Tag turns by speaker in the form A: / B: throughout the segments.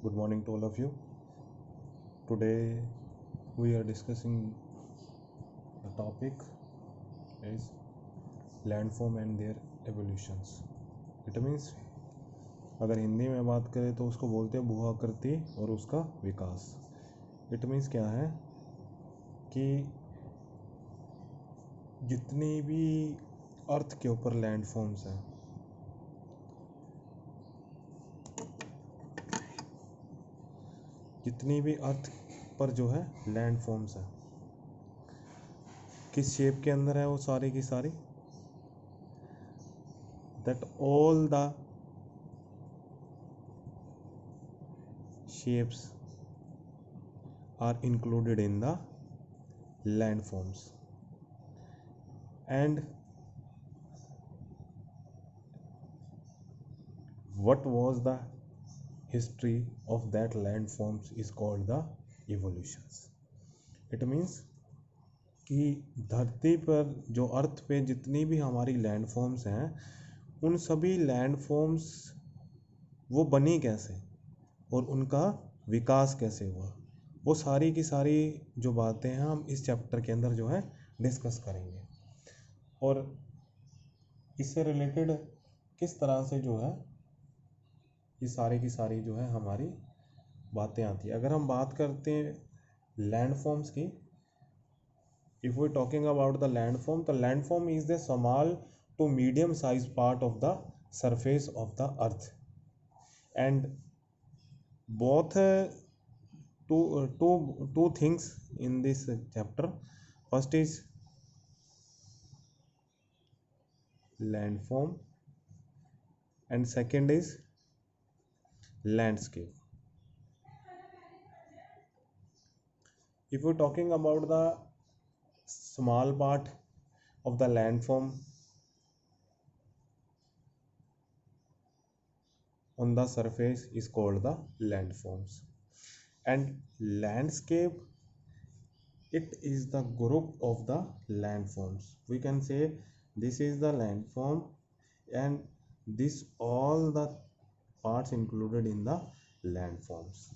A: Good morning to all of you. Today we are discussing the topic is landform and their evolutions. It means अगर हिंदी में बात करें तो उसको बोलते हैं भू-आकृति और उसका विकास. It means क्या है कि जितनी भी अर्थ के ऊपर लैंडफॉर्म्स हैं, जितनी भी अर्थ पर जो है लैंडफॉर्म्स हैं, किस शेप के अंदर है वो सारी की सारी, that all the shapes are included in the landforms. And what was the history of that landforms is called the evolutions. It means कि धरती पर जो अर्थ पे जितनी भी हमारी लैंडफॉर्म्स हैं, उन सभी लैंडफॉर्म्स वो बनी कैसे और उनका विकास कैसे हुआ, वो सारी की सारी जो बातें हैं हम इस चैप्टर के अंदर जो है डिस्कस करेंगे. और इससे रिलेटेड किस तरह से जो है ये सारी की सारी जो है हमारी बातें आती है. अगर हम बात करते हैं लैंडफॉर्म्स की, if we're talking about the landform is the small to medium size part of the surface of the earth, and both two things in this chapter. First is landform and second is landscape. If we're talking about the small part of the landform on the surface is called the landforms, and landscape, it is the group of the landforms. We can say this is the landform and this all the parts included in the landforms.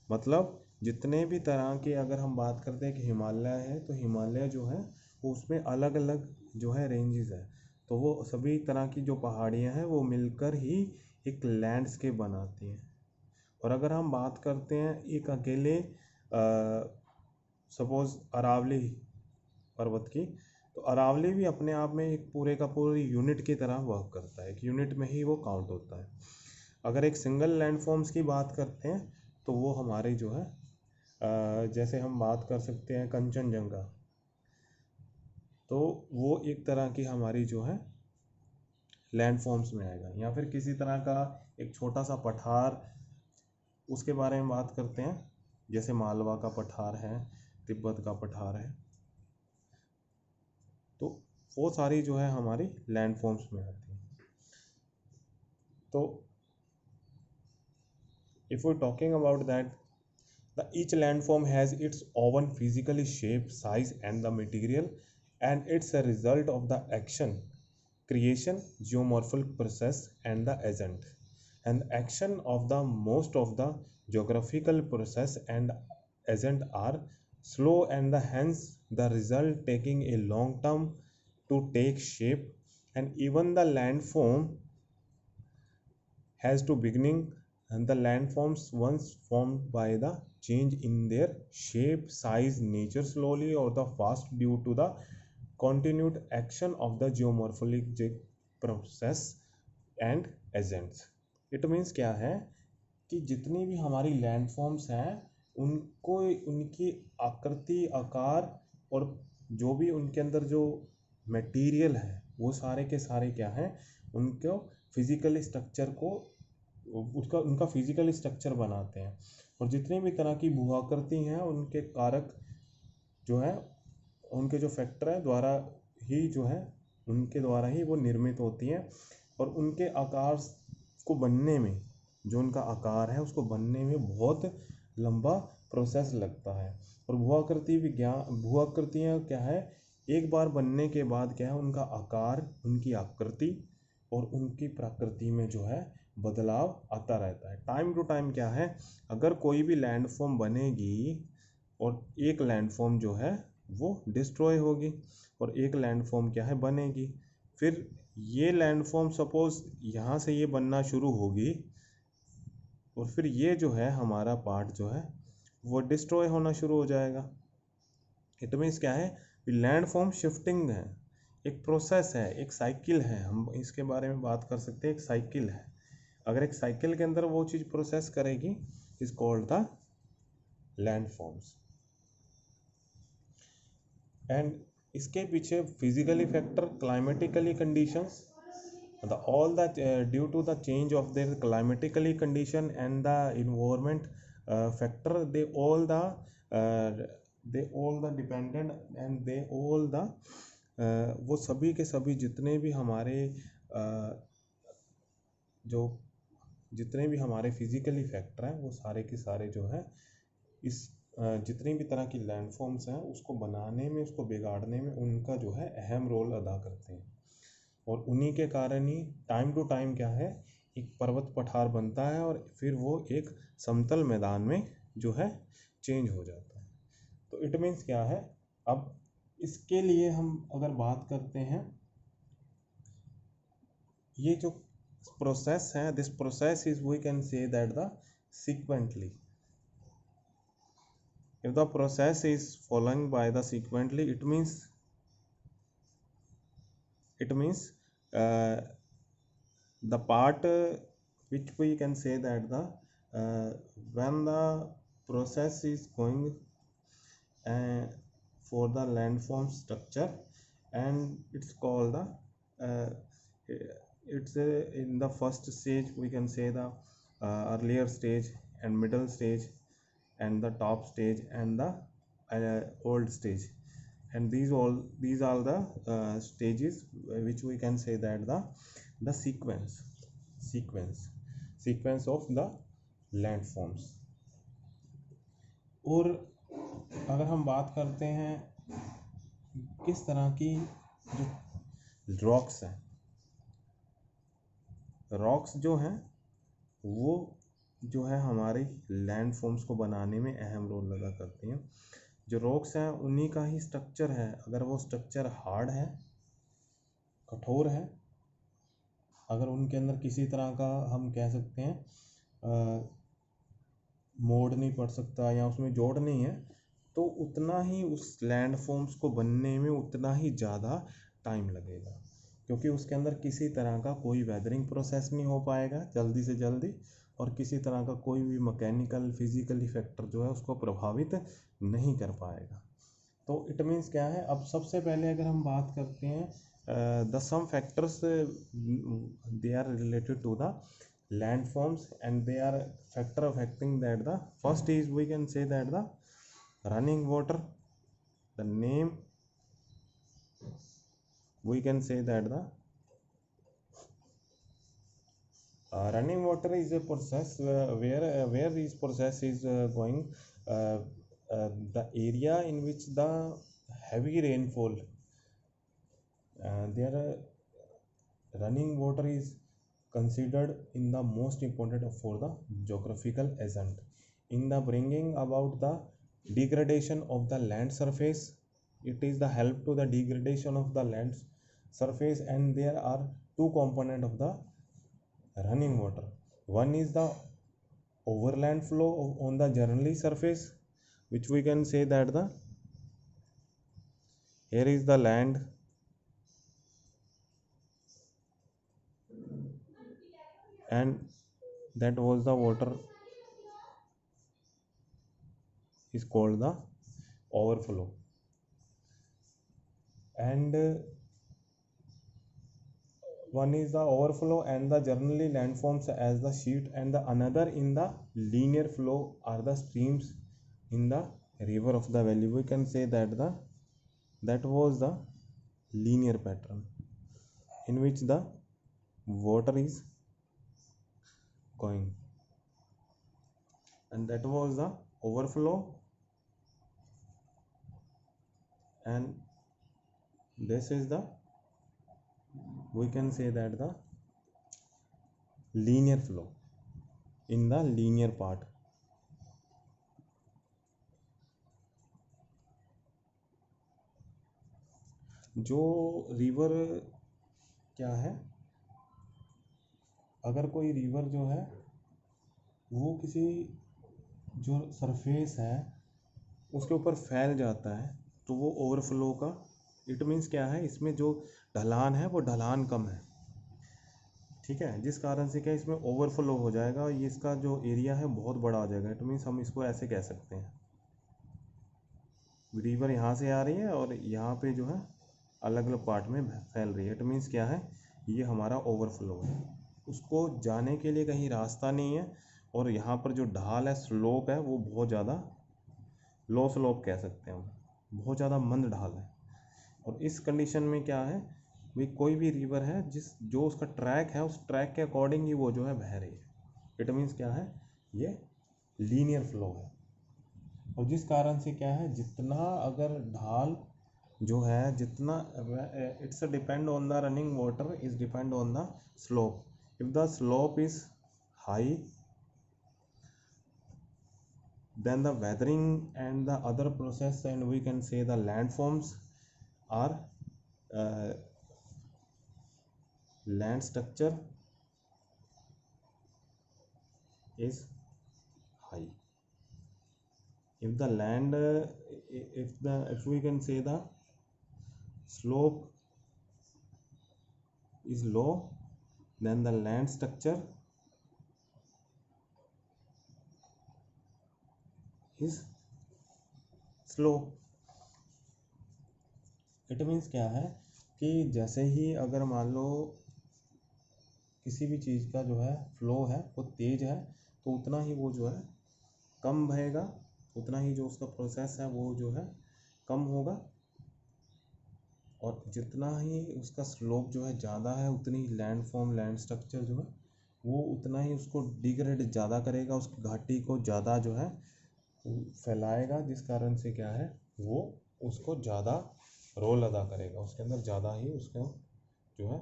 A: मतलब जितने भी तरह के, अगर हम बात करते हैं कि हिमालय है तो हिमालय जो है वो उसमें अलग अलग जो है रेंजेस है, तो वो सभी तरह की जो पहाड़ियाँ हैं वो मिलकर ही एक लैंडस्केप बनाती हैं. और अगर हम बात करते हैं एक अकेले सपोज अरावली पर्वत की, तो अरावली भी अपने आप में एक पूरे का पूरी यूनिट की तरह वर्क करता है, एक यूनिट में ही वो काउंट होता है. अगर एक सिंगल लैंडफॉर्म्स की बात करते हैं तो वो हमारे जो है जैसे हम बात कर सकते हैं कंचनजंगा, तो वो एक तरह की हमारी जो है लैंडफॉर्म्स में आएगा. या फिर किसी तरह का एक छोटा सा पठार, उसके बारे में बात करते हैं, जैसे मालवा का पठार है, तिब्बत का पठार है, तो वो सारी जो है हमारी लैंडफॉर्म्स में आती हैं. तो if we're talking about that, each landform has its own physical shape, size and the material, and it's a result of the action, creation, geomorphal process and the agent. And the action of the most of the geographical process and agent are slow, and hence the result taking a long time to take shape. And even the landform has to beginning, and the landforms once formed by the change in their shape, size, nature slowly or the fast due to the continued action of the geomorphologic process and agents. It means क्या है कि जितनी भी हमारी landforms हैं उनको उनकी आकृति, आकार और जो भी उनके अंदर जो मटेरियल है वो सारे के सारे क्या हैं, उनको फिजिकल स्ट्रक्चर को उनका फिजिकल स्ट्रक्चर बनाते हैं. और जितनी भी तरह की भू-आकृति हैं उनके कारक जो है, उनके जो फैक्टर है द्वारा ही जो है, उनके द्वारा ही वो निर्मित होती हैं. और उनके आकार को बनने में, जो उनका आकार है उसको बनने में बहुत लंबा प्रोसेस लगता है. और भू-आकृतियाँ क्या है, एक बार बनने के बाद क्या है, उनका आकार, उनकी आकृति और उनकी प्रकृति में जो है बदलाव आता रहता है। टाइम टू टाइम क्या है, अगर कोई भी लैंडफॉर्म बनेगी और एक लैंडफॉर्म जो है वो डिस्ट्रॉय होगी और एक लैंडफॉर्म क्या है बनेगी, फिर ये लैंडफॉर्म सपोज यहाँ से ये बनना शुरू होगी और फिर ये जो है हमारा पार्ट जो है वो डिस्ट्रॉय होना शुरू हो जाएगा। इट मीन्स क्या है, लैंडफॉर्म शिफ्टिंग है, एक प्रोसेस है, एक साइकिल है, हम इसके बारे में बात कर सकते हैं, एक साइकिल है। अगर एक साइकिल के अंदर वो चीज़ प्रोसेस करेगी is called the landforms. And इसके पीछे physically factor, climatically conditions, all the due to the change of their climatically condition and the environment factor, uh, they all the dependent and they all the वो सभी के सभी जितने भी हमारे जो जितने भी हमारे फिजिकली फैक्टर हैं वो सारे के सारे जो है इस जितनी भी तरह की लैंडफॉर्म्स हैं उसको बनाने में, उसको बिगाड़ने में उनका जो है अहम रोल अदा करते हैं। और उन्हीं के कारण ही टाइम टू टाइम क्या है, एक पर्वत पठार बनता है और फिर वो एक समतल मैदान में जो है चेंज हो जाता है। तो इट मीन्स क्या है, अब इसके लिए हम अगर बात करते हैं, ये जो प्रोसेस है, this process is we can say that the sequentially, if the process is following by the sequentially, it means the part which we can say that the when the process is going for the landform structure, and it's called the it's in the first stage we can say the earlier stage and middle stage and the top stage and the old stage, and these are the stages which we can say that the sequence of the landforms। और अगर हम बात करते हैं किस तरह की जो रॉक्स हैं, रॉक्स जो हैं वो जो है हमारे लैंडफॉर्म्स को बनाने में अहम रोल अदा करती हैं। जो रॉक्स हैं उन्हीं का ही स्ट्रक्चर है, अगर वो स्ट्रक्चर हार्ड है, कठोर है, अगर उनके अंदर किसी तरह का हम कह सकते हैं मोड़ नहीं पड़ सकता या उसमें जोड़ नहीं है, तो उतना ही उस लैंडफॉर्म्स को बनने में उतना ही ज़्यादा टाइम लगेगा, क्योंकि उसके अंदर किसी तरह का कोई वेदरिंग प्रोसेस नहीं हो पाएगा जल्दी से जल्दी, और किसी तरह का कोई भी मैकेनिकल फिजिकली फैक्टर जो है उसको प्रभावित नहीं कर पाएगा। तो इट मीन्स क्या है, अब सबसे पहले अगर हम बात करते हैं the some factors they are related to the landforms and they are factor affecting that, the first is we can say that the running water, the name we can say that the running water is a process where this process is going the area in which the heavy rainfall there running water is considered in the most important for the geographical agent in the bringing about the degradation of the land surface. It is the help to the degradation of the land surface, and there are two components of the running water. One is the overland flow on the generally surface, which we can say that the here is the land and that was the water is called the overflow, and one is the overflow and the generally landforms as the sheet, and the another in the linear flow are the streams in the river of the valley. We can say that that was the linear pattern in which the water is going, and that was the overflow, and this is the we can say that the linear flow in the linear part. जो river क्या है, अगर कोई river जो है वो किसी जो सरफेस है उसके ऊपर फैल जाता है तो वो ओवरफ्लो का, इट मीन्स क्या है, इसमें जो ढलान है वो ढलान कम है, ठीक है, जिस कारण से क्या इसमें ओवरफ्लो हो जाएगा और ये इसका जो एरिया है बहुत बड़ा हो जाएगा। इट मीन्स हम इसको ऐसे कह सकते हैं, रिवर यहाँ से आ रही है और यहाँ पे जो है अलग अलग पार्ट में फैल रही है। इट मीन्स क्या है, ये हमारा ओवरफ्लो है, उसको जाने के लिए कहीं रास्ता नहीं है और यहाँ पर जो ढाल है, स्लोप है, वो बहुत ज़्यादा लो स्लोप कह सकते हैं हम, बहुत ज़्यादा मंद ढाल है। और इस कंडीशन में क्या है, भाई कोई भी रिवर है जो उसका ट्रैक है उस ट्रैक के अकॉर्डिंग ही वो जो है बह रही है। इट मीन्स क्या है, ये लीनियर फ्लो है। और जिस कारण से क्या है, जितना अगर ढाल जो है जितना, it's depend on the running water is depend on the slope. If the slope is high then the weathering and the other process, and we can say the landforms are land structure is high. If the land if we can say the slope is low, then the land structure is slow. It means क्या है कि जैसे ही अगर मान लो किसी भी चीज़ का जो है फ्लो है वो तेज़ है तो उतना ही वो जो है कम बहेगा, उतना ही जो उसका प्रोसेस है वो जो है कम होगा, और जितना ही उसका स्लोप जो है ज़्यादा है उतनी ही लैंड फॉर्म लैंड स्ट्रक्चर जो है वो उतना ही उसको डिग्रेड ज़्यादा करेगा, उस घाटी को ज़्यादा जो है फैलाएगा, जिस कारण से क्या है वो उसको ज़्यादा रोल अदा करेगा, उसके अंदर ज़्यादा ही उसको जो है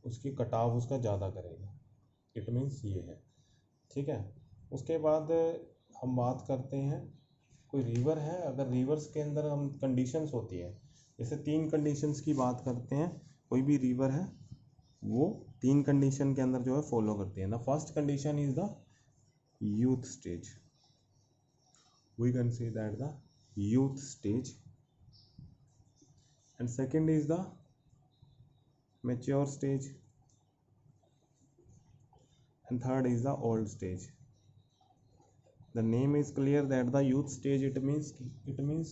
A: उसकी कटाव उसका ज़्यादा करेगा। इट मीन्स ये है, ठीक है। उसके बाद हम बात करते हैं, कोई रिवर है, अगर रिवर्स के अंदर हम कंडीशंस होती है, जैसे 3 कंडीशंस की बात करते हैं, कोई भी रिवर है वो 3 कंडीशन के अंदर जो है फॉलो करती है ना। First condition is the youth stage, we can say that the youth stage, and second is the mature stage, and third is the old stage. The name is clear that the youth stage, it means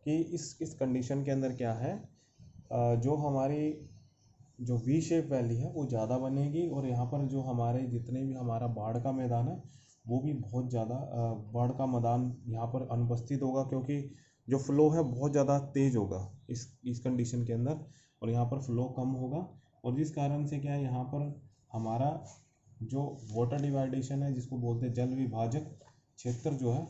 A: कि इस condition के अंदर क्या है, जो हमारी जो V shape valley है वो ज़्यादा बनेगी, और यहाँ पर जो हमारे जितने भी हमारा बाढ़ का मैदान है वो भी बहुत ज़्यादा बाढ़ का मैदान यहाँ पर अनुपस्थित होगा, क्योंकि जो फ्लो है बहुत ज़्यादा तेज़ होगा इस कंडीशन के अंदर, और यहाँ पर फ्लो कम होगा, और जिस कारण से क्या है यहाँ पर हमारा जो वाटर डिवाइडेशन है जिसको बोलते हैं जल विभाजक क्षेत्र जो है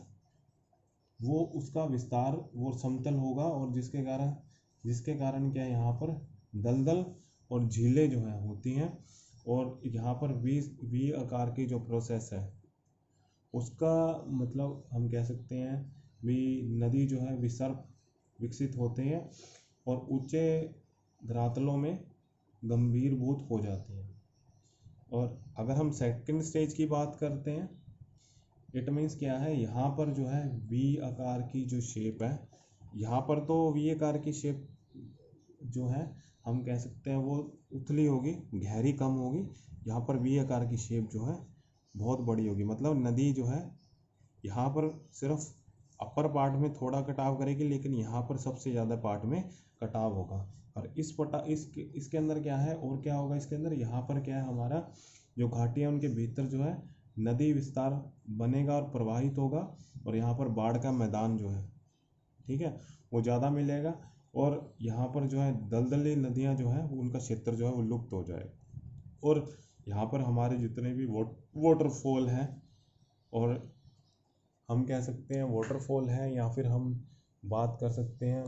A: वो उसका विस्तार वो समतल होगा, और जिसके कारण क्या है यहाँ पर दलदल और झीलें जो है होती हैं, और यहाँ पर वी आकार की जो प्रोसेस है उसका मतलब हम कह सकते हैं भी नदी जो है विसर्प विकसित होते हैं और ऊंचे धरातलों में गंभीरभूत हो जाती हैं। और अगर हम सेकंड स्टेज की बात करते हैं, इट मीन्स क्या है, यहाँ पर जो है वी आकार की जो शेप है, यहाँ पर तो वी आकार की शेप जो है हम कह सकते हैं वो उथली होगी, गहरी कम होगी, यहाँ पर वी आकार की शेप जो है बहुत बड़ी होगी, मतलब नदी जो है यहाँ पर सिर्फ अपर पार्ट में थोड़ा कटाव करेगी, लेकिन यहाँ पर सबसे ज़्यादा पार्ट में कटाव होगा। और इसके अंदर क्या है, और क्या होगा इसके अंदर, यहाँ पर क्या है हमारा जो घाटी है उनके भीतर जो है नदी विस्तार बनेगा और प्रवाहित होगा, और यहाँ पर बाढ़ का मैदान जो है, ठीक है, वो ज़्यादा मिलेगा, और यहाँ पर जो है दलदली नदियाँ जो है उनका क्षेत्र जो है वो लुप्त हो जाएगा। और यहाँ पर हमारे जितने भी वाटरफॉल हैं, और हम कह सकते हैं वाटरफॉल है, या फिर हम बात कर सकते हैं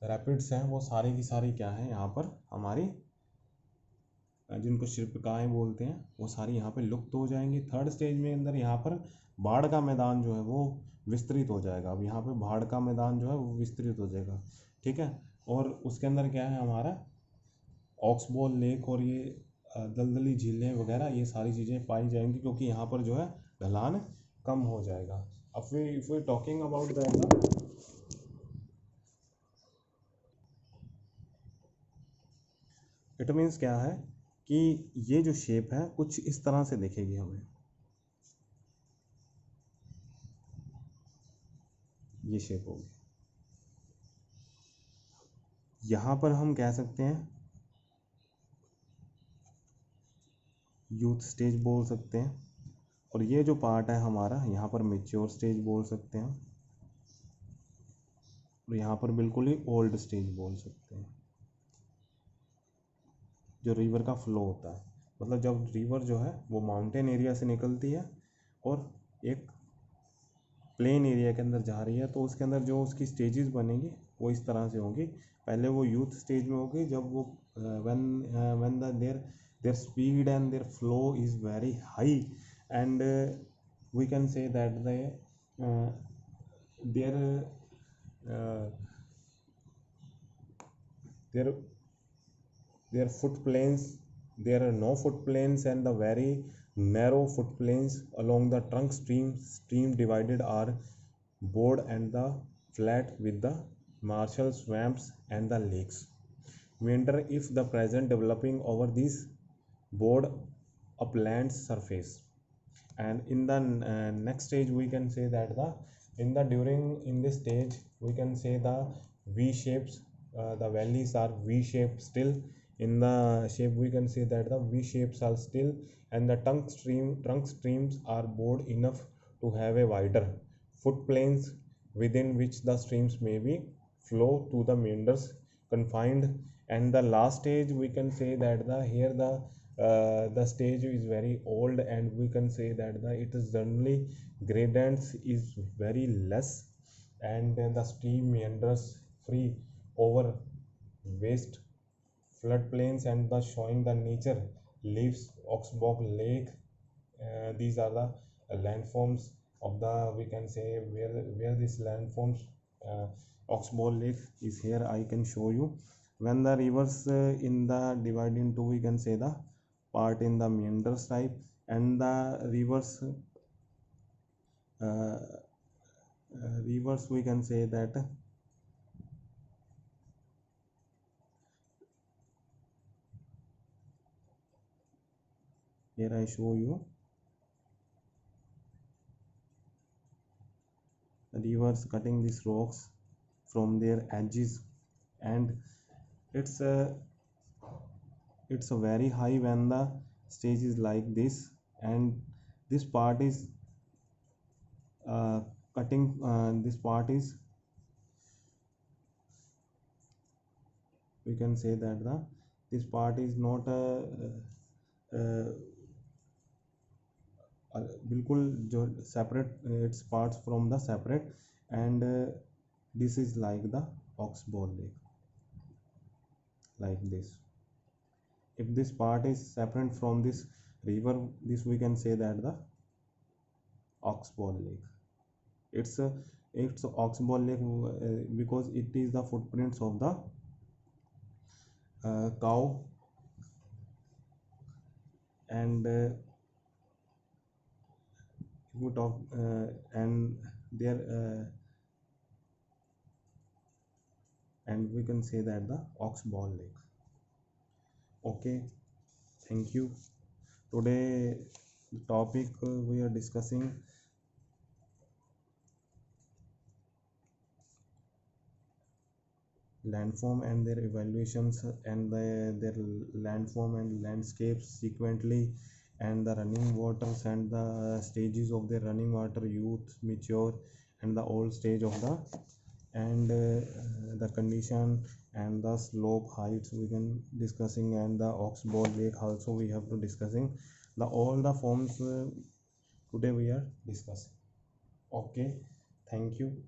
A: रैपिड्स हैं वो सारी की सारी क्या है यहाँ पर हमारी, जिनको शिल्पकाएँ बोलते हैं, वो सारी यहाँ पे लुप्त हो जाएंगी। थर्ड स्टेज में अंदर यहाँ पर बाढ़ का मैदान जो है वो विस्तृत हो जाएगा। अब यहाँ पे बाढ़ का मैदान जो है वो विस्तृत हो जाएगा, ठीक है। और उसके अंदर क्या है हमारा ऑक्सबोल लेक और ये दलदली झीलें वगैरह ये सारी चीज़ें पाई जाएंगी, क्योंकि यहाँ पर जो है ढलान कम हो जाएगा। अब we talking about that, it means क्या है कि ये जो शेप है कुछ इस तरह से दिखेगी हमें, ये शेप होगी। यहाँ पर हम कह सकते हैं यूथ स्टेज बोल सकते हैं, और ये जो पार्ट है हमारा यहाँ पर मेच्योर स्टेज बोल सकते हैं, और यहाँ पर बिल्कुल ही ओल्ड स्टेज बोल सकते हैं। जो रिवर का फ्लो होता है, मतलब जब रिवर जो है वो माउंटेन एरिया से निकलती है और एक प्लेन एरिया के अंदर जा रही है, तो उसके अंदर जो उसकी स्टेजेस बनेंगी वो इस तरह से होंगी। पहले वो यूथ स्टेज में होगी, जब वो when the their speed and their flow is very high, and we can say that their their their foot planes, there are no foot planes, and the very narrow foot planes along the trunk stream divided are broad and the flat with the marshal swamps and the lakes meander if the present developing over this broad upland surface. And in the next stage we can say that the in this stage we can say the v shapes, the valleys are v shaped still. In the shape we can say that the v shapes are still, and the trunk streams are broad enough to have a wider foot plains within which the streams may be flow to the meanders confined. And the last stage we can say that the stage is very old, and we can say that it is generally gradients is very less, and the stream meanders free over vast floodplains and the showing the nature leaves Oxbow Lake. These are the landforms of the, we can say, where this landforms uh, Oxbow Lake is here. I can show you when the rivers in the divide into, we can say, the part in the meanders type, and the uh, rivers we can say that here I show you rivers cutting these rocks from their edges, and it's a it's a very high when the stage is like this, and this part is cutting this part is, we can say that this part is not बिल्कुल जो separate, its parts from the separate, and this is like the Oxbow Lake, like this. If this part is separate from this river, this we can say that the Oxbow Lake. It's Oxbow Lake because it is the footprints of the cow, and if we talk and there and we can say that the Oxbow Lake. Okay, thank you. Today the topic we are discussing landform and their evaluations, and their landform and landscapes sequentially, and the running waters and the stages of the running water, youth, mature, and the old stage of the, and the condition and the slope heights we can discussing, and the Oxbow Lake also we have to discussing the all the forms today we are discussing. Okay, thank you.